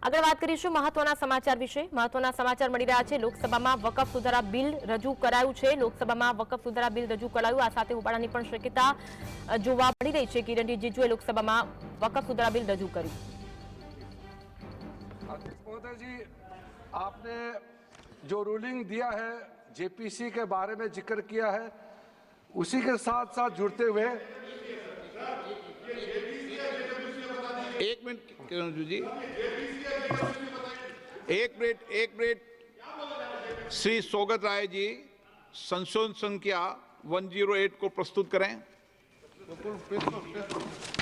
આગળ વાત કરીશું મહત્વના સમાચાર વિશે। મહત્વના સમાચાર મળી રહ્યા છે। લોકસભામાં વકફ સુધારા બિલ રજૂ કરાયું છે। લોકસભામાં વકફ સુધારા બિલ રજૂ કરાયું, આ સાથે હોબાળાની પણ શક્યતા જોવા મળી રહી છે। કિરણ रिजिजुए લોકસભામાં વકફ સુધારા બિલ રજૂ કર્યું। अध्यक्ष महोदय जी, आपने जो रूलिंग दिया है, जेपीसी के बारे में जिक्र किया है, उसी के साथ साथ जुड़ते हुए एक मिनट किरण जी, एक मिनट श्री सौगत राय जी संशोधन संख्या 108 को प्रस्तुत करें।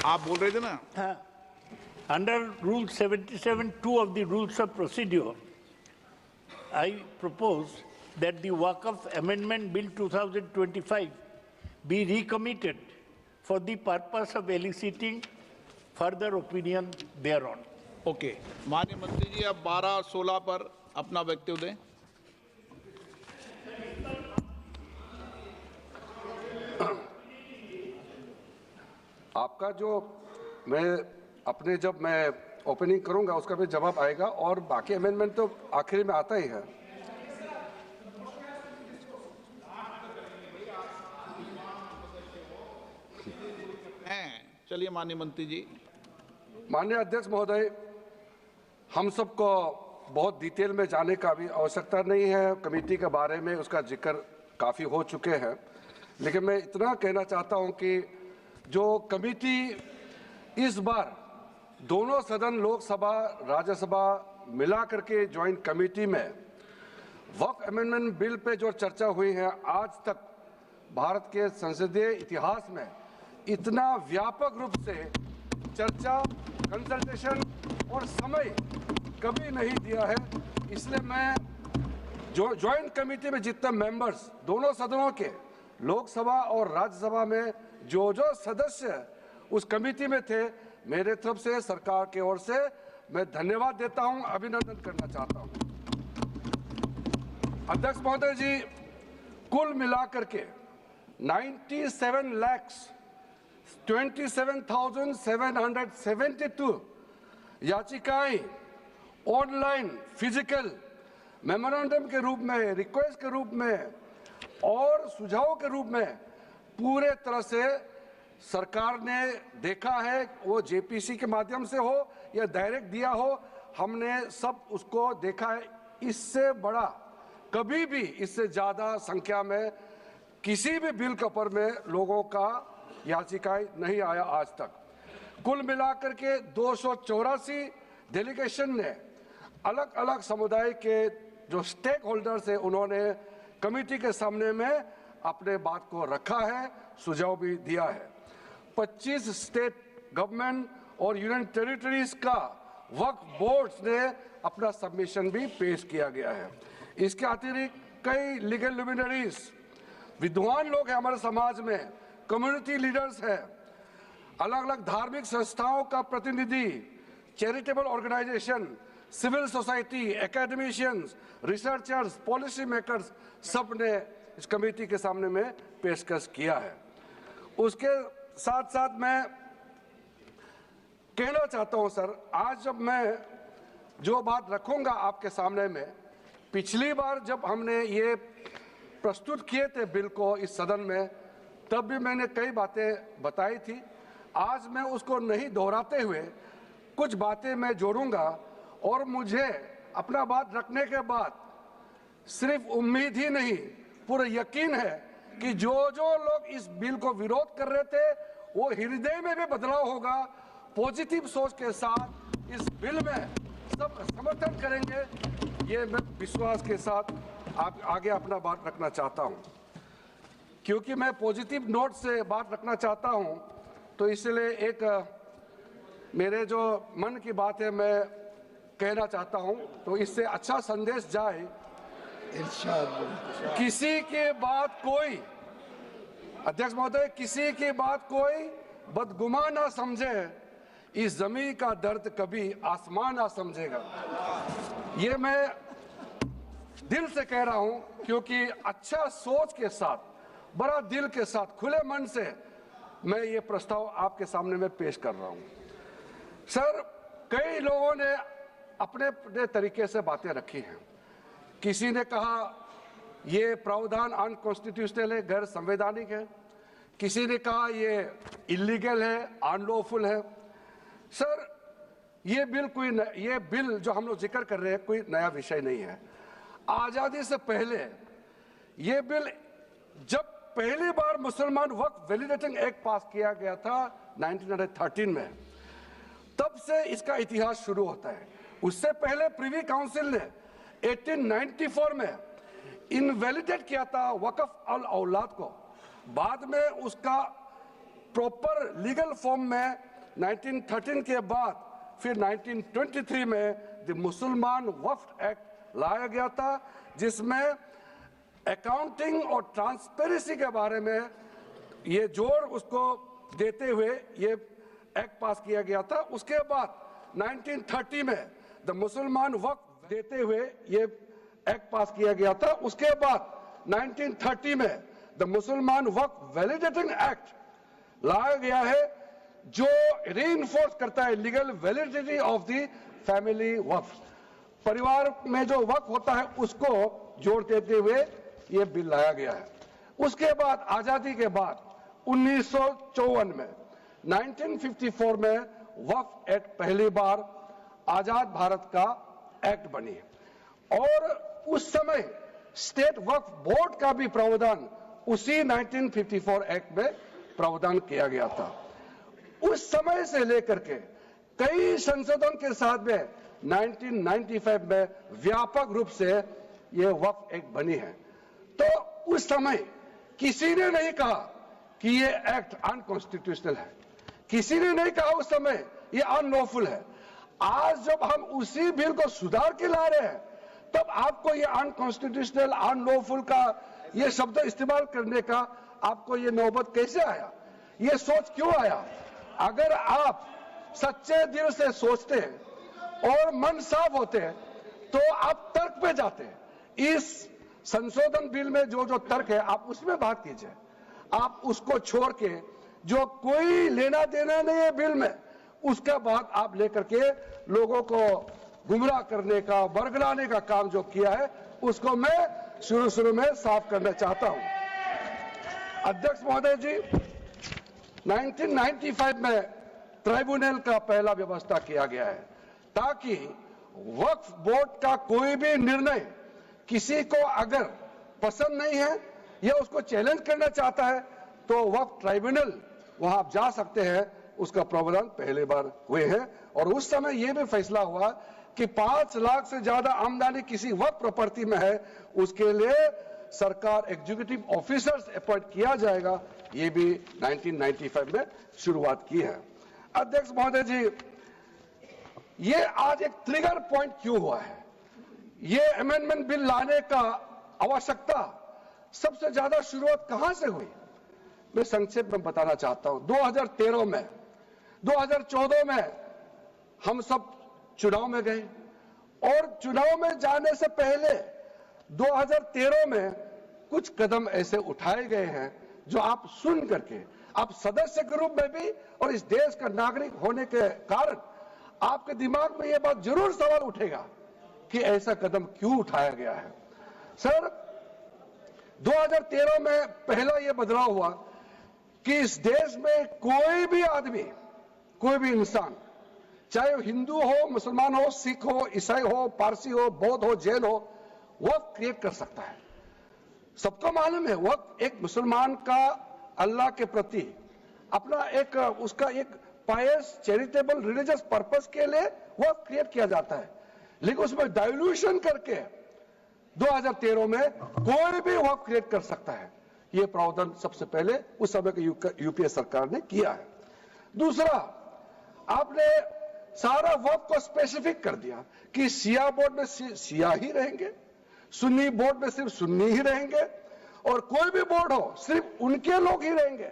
आप बोल रहे थे ना? Under Rule 77(2) of the Rules of Procedure, I propose that the Waqf Amendment Bill 2025 be recommitted for the purpose of eliciting further opinion thereon. Okay, माननीय मंत्री जी अब 12-16 पर अपना वक्तव्य दें। आपका जो जब मैं ओपनिंग करूंगा उसका भी जवाब आएगा और बाकी अमेंडमेंट तो आखिर में आता ही है। चलिए माननीय मंत्री जी। माननीय अध्यक्ष महोदय, हम सबको बहुत डिटेल में जाने का भी आवश्यकता नहीं है। कमेटी के बारे में उसका जिक्र काफ़ी हो चुके हैं, लेकिन मैं इतना कहना चाहता हूं कि जो कमेटी इस बार दोनों सदन लोकसभा राज्यसभा मिला करके ज्वाइंट कमेटी में वक्फ अमेंडमेंट बिल पे जो चर्चा हुई है, आज तक भारत के संसदीय इतिहास में इतना व्यापक रूप से चर्चा, कंसल्टेशन और समय कभी नहीं दिया है। इसलिए मैं जो ज्वाइंट कमेटी में जितने मेंबर्स दोनों सदनों के लोकसभा और राज्यसभा में जो सदस्य उस कमेटी में थे, मेरे तरफ से सरकार की ओर से मैं धन्यवाद देता हूं, अभिनंदन करना चाहता हूं। अध्यक्ष महोदय जी, कुल मिलाकर के 97,27,772 याचिकाएं ऑनलाइन, फिजिकल, मेमोरेंडम के रूप में, रिक्वेस्ट के रूप में और सुझाव के रूप में पूरे तरह से सरकार ने देखा है। वो जेपीसी के माध्यम से हो या डायरेक्ट दिया हो, हमने सब उसको देखा है। इससे बड़ा कभी भी, इससे ज़्यादा संख्या में किसी भी बिल के ऊपर में लोगों का याचिकाएं नहीं आया आज तक। कुल मिलाकर के 284 डेलीगेशन ने अलग अलग समुदाय के जो स्टेक होल्डर्स हैं, उन्होंने कमेटी के सामने में अपने बात को रखा है, सुझाव भी दिया है। 25 स्टेट गवर्नमेंट और यूनियन टेरिटरीज का वक्फ बोर्ड्स ने अपना सबमिशन भी पेश किया गया है। इसके अतिरिक्त कई लीगल लुमिनरीज, विद्वान लोग हैं हमारे समाज में, कम्युनिटी लीडर्स हैं, अलग अलग धार्मिक संस्थाओं का प्रतिनिधि, charitable organisation, civil society, academicians, researchers, policy makers, सब ने इस कमेटी के सामने में पेशकश किया है। उसके साथ साथ मैं कहना चाहता हूं सर, आज जब मैं जो बात रखूंगा आपके सामने में, पिछली बार जब हमने ये प्रस्तुत किए थे बिल को इस सदन में, तब भी मैंने कई बातें बताई थी। आज मैं उसको नहीं दोहराते हुए कुछ बातें मैं जोड़ूंगा और मुझे अपना बात रखने के बाद सिर्फ उम्मीद ही नहीं, पूरा यकीन है कि जो लोग इस बिल को विरोध कर रहे थे, वो हृदय में भी बदलाव होगा। पॉजिटिव सोच के साथ इस बिल में सब समर्थन करेंगे, ये मैं विश्वास के साथ आगे अपना बात रखना चाहता हूं। क्योंकि मैं पॉजिटिव नोट से बात रखना चाहता हूं, तो इसलिए एक मेरे जो मन की बात है मैं कहना चाहता हूं, तो इससे अच्छा संदेश जाए। किसी की बात कोई, अध्यक्ष महोदय, किसी की बात कोई बदगुमान ना समझे, इस जमीन का दर्द कभी आसमान ना समझेगा। ये मैं दिल से कह रहा हूं, क्योंकि अच्छा सोच के साथ, बड़ा दिल के साथ, खुले मन से मैं ये प्रस्ताव आपके सामने में पेश कर रहा हूं। सर, कई लोगों ने अपने अपने तरीके से बातें रखी हैं। किसी ने कहा ये प्रावधान अनकॉन्स्टिट्यूशनल है, गैर संवैधानिक है। किसी ने कहा ये इलीगल है, अनलॉफुल है। सर, ये बिल जो हम लोग जिक्र कर रहे हैं कोई नया विषय नहीं है। आजादी से पहले ये बिल जब पहली बार मुसलमान वक्फ वैलिडेटिंग एक्ट पास किया गया था 1913 में, तब से इसका इतिहास शुरू होता है। उससे पहले प्रिवी काउंसिल ने 1894 में इनवैलिडेट किया था वक्फ अल औलाद को। बाद में उसका प्रॉपर लीगल फॉर्म में 1913 के बाद फिर 1923 में द मुसलमान वक्फ एक्ट लाया गया था, जिसमें अकाउंटिंग और ट्रांसपेरेंसी के बारे में ये जोर उसको देते हुए ये एक्ट पास किया गया था। उसके बाद 1930 में द मुसलमान वक्फ देते हुए ये एक्ट पास किया गया था। उसके बाद 1930 में द मुसलमान वक्फ वैलिडेटिंग एक्ट लाया गया है, जो रीइंफोर्स करता है legal validity of the family waqf. परिवार में जो वक्फ होता है उसको जोड़ देते हुए ये बिल लाया गया है। उसके बाद आजादी के बाद 1954 में 1954 में वक्फ एक्ट पहली बार आजाद भारत का एक्ट बनी और उस समय स्टेट वक्फ बोर्ड का भी प्रावधान उसी 1954 एक्ट में प्रावधान किया गया था। उस समय से लेकर के कई संशोधन के साथ में 1995 में व्यापक रूप से ये वक्फ एक्ट बनी है। तो उस समय किसी ने नहीं कहा कि ये एक्ट अनकॉन्स्टिट्यूशनल है, किसी ने नहीं कहा उस समय ये अनलॉफुल है। आज जब हम उसी बिल को सुधार के ला रहे हैं, तब आपको ये अनकॉन्स्टिट्यूशनल अनलॉफुल का ये शब्द इस्तेमाल करने का आपको ये नौबत कैसे आया, ये सोच क्यों आया? अगर आप सच्चे दिल से सोचते और मन साफ होते तो आप तर्क पे जाते। इस संशोधन बिल में जो जो तर्क है आप उसमें बात कीजिए। आप उसको छोड़ के जो कोई लेना देना नहीं है बिल में, उसका बात आप लेकर के लोगों को गुमराह करने का, बरगलाने का काम जो किया है, उसको मैं शुरू में साफ करना चाहता हूं। अध्यक्ष महोदय जी, 1995 में ट्राइब्यूनल का पहला व्यवस्था किया गया है ताकि वक्फ बोर्ड का कोई भी निर्णय किसी को अगर पसंद नहीं है या उसको चैलेंज करना चाहता है तो वक्फ ट्राइब्यूनल वहां आप जा सकते हैं। उसका प्रावधान पहली बार हुए हैं और उस समय यह भी फैसला हुआ कि 5 लाख से ज्यादा आमदनी किसी वक्फ प्रॉपर्टी में है, उसके लिए सरकार एग्जीक्यूटिव ऑफिसर्स अपॉइंट किया जाएगा। ये भी 1995 में शुरुआत की है। अध्यक्ष महोदय जी, ये आज एक ट्रिगर पॉइंट क्यों हुआ है? ये अमेंडमेंट बिल लाने का आवश्यकता सबसे ज्यादा शुरुआत कहां से हुई? मैं संक्षेप में बताना चाहता हूं। 2013 में 2014 में हम सब चुनाव में गए और चुनाव में जाने से पहले 2013 में कुछ कदम ऐसे उठाए गए हैं जो आप सुन करके, आप सदस्य के रूप में भी और इस देश का नागरिक होने के कारण आपके दिमाग में यह बात जरूर सवाल उठेगा कि ऐसा कदम क्यों उठाया गया है। सर, 2013 में पहला यह बदलाव हुआ कि इस देश में कोई भी आदमी, कोई भी इंसान, चाहे वो हिंदू हो, मुसलमान हो, सिख हो, ईसाई हो, पारसी हो, बौद्ध हो, जैन हो, वक्फ क्रिएट कर सकता है। सबको मालूम है वक्फ एक मुसलमान का अल्लाह के प्रति अपना एक उसका एक पायस चैरिटेबल रिलीजियस पर्पस के लिए वक्फ क्रिएट किया जाता है, लेकिन उसमें डाइल्यूशन करके 2013 में कोई भी वक्फ क्रिएट कर सकता है। यह प्रावधान सबसे पहले उस समय की यूपीए सरकार ने किया है। दूसरा, आपने सारा वक्फ को स्पेसिफिक कर दिया कि शिया बोर्ड में शिया ही रहेंगे, सुन्नी बोर्ड में सिर्फ सुन्नी ही रहेंगे और कोई भी बोर्ड हो सिर्फ उनके लोग ही रहेंगे,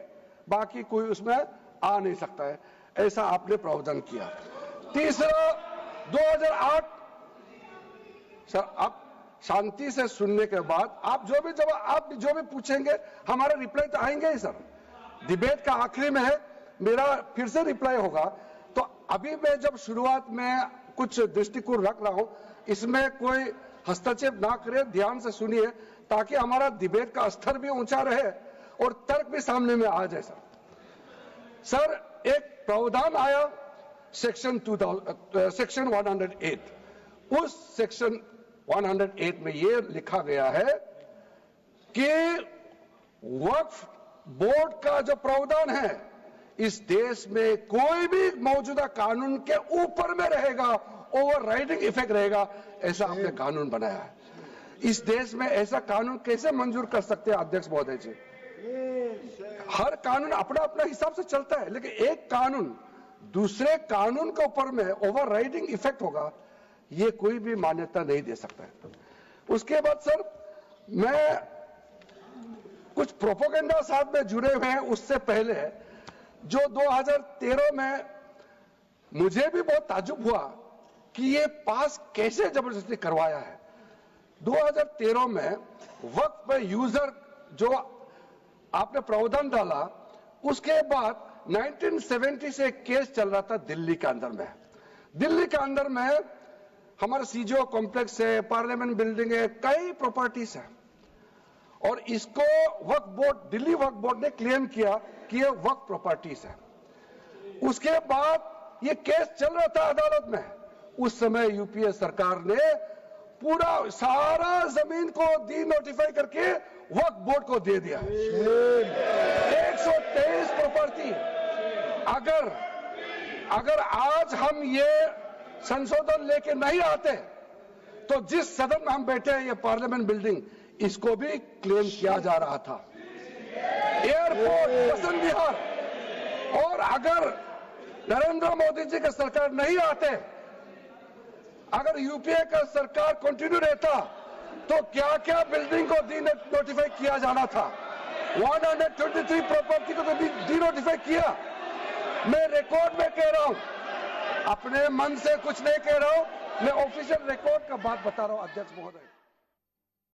बाकी कोई उसमें आ नहीं सकता है। ऐसा आपने प्रावधान किया। तीसरा, 2008, सर आप शांति से सुनने के बाद आप जो भी पूछेंगे हमारा रिप्लाई तो आएंगे ही सर। डिबेट का आखिरी में है, मेरा फिर से रिप्लाई होगा। तो अभी मैं जब शुरुआत में कुछ दृष्टिकोण रख रहा हूं, इसमें कोई हस्तक्षेप ना करे, ध्यान से सुनिए ताकि हमारा डिबेट का स्तर भी ऊंचा रहे और तर्क भी सामने में आ जाए। सर एक प्रावधान आया सेक्शन 108, उस सेक्शन 108 में ये लिखा गया है कि वक्फ बोर्ड का जो प्रावधान है इस देश में कोई भी मौजूदा कानून के ऊपर में रहेगा, ओवरराइडिंग इफेक्ट रहेगा, ऐसा आपने कानून बनाया है। इस देश में ऐसा कानून कैसे मंजूर कर सकते हैं अध्यक्ष महोदय जी? हर कानून अपना अपना हिसाब से चलता है, लेकिन एक कानून दूसरे कानून के ऊपर में ओवरराइडिंग इफेक्ट होगा, ये कोई भी मान्यता नहीं दे सकता है। उसके बाद सर मैं कुछ प्रोपोगेंडा साथ में जुड़े हुए हैं, उससे पहले जो 2013 में मुझे भी बहुत ताज्जुब हुआ कि ये पास कैसे जबरदस्ती करवाया है। 2013 में वक्फ पे यूजर जो आपने प्रावधान डाला, उसके बाद 1970 से एक केस चल रहा था दिल्ली के अंदर में। दिल्ली के अंदर में हमारा सीजीओ कॉम्प्लेक्स है, पार्लियामेंट बिल्डिंग है, कई प्रॉपर्टीज है, और इसको वक्फ बोर्ड, दिल्ली वक्फ बोर्ड ने क्लेम किया कि ये वक्फ प्रॉपर्टीज है। उसके बाद ये केस चल रहा था अदालत में। उस समय यूपीए सरकार ने पूरा सारा जमीन को डी नोटिफाई करके वक्फ बोर्ड को दे दिया। 123 प्रॉपर्टी। अगर आज हम ये संशोधन लेके नहीं आते तो जिस सदन में हम बैठे हैं, ये पार्लियामेंट बिल्डिंग, इसको भी क्लेम किया जा रहा था। एयरपोर्ट, बसंत विहार, और अगर नरेंद्र मोदी जी का सरकार नहीं आते, अगर यूपीए का सरकार कंटिन्यू रहता, तो क्या क्या बिल्डिंग को डी नोटिफाई किया जाना था। 123 प्रॉपर्टी को तो डी नोटिफाई किया। मैं रिकॉर्ड में कह रहा हूं, अपने मन से कुछ नहीं कह रहा हूं, मैं ऑफिशियल रिकॉर्ड का बात बता रहा हूं अध्यक्ष महोदय।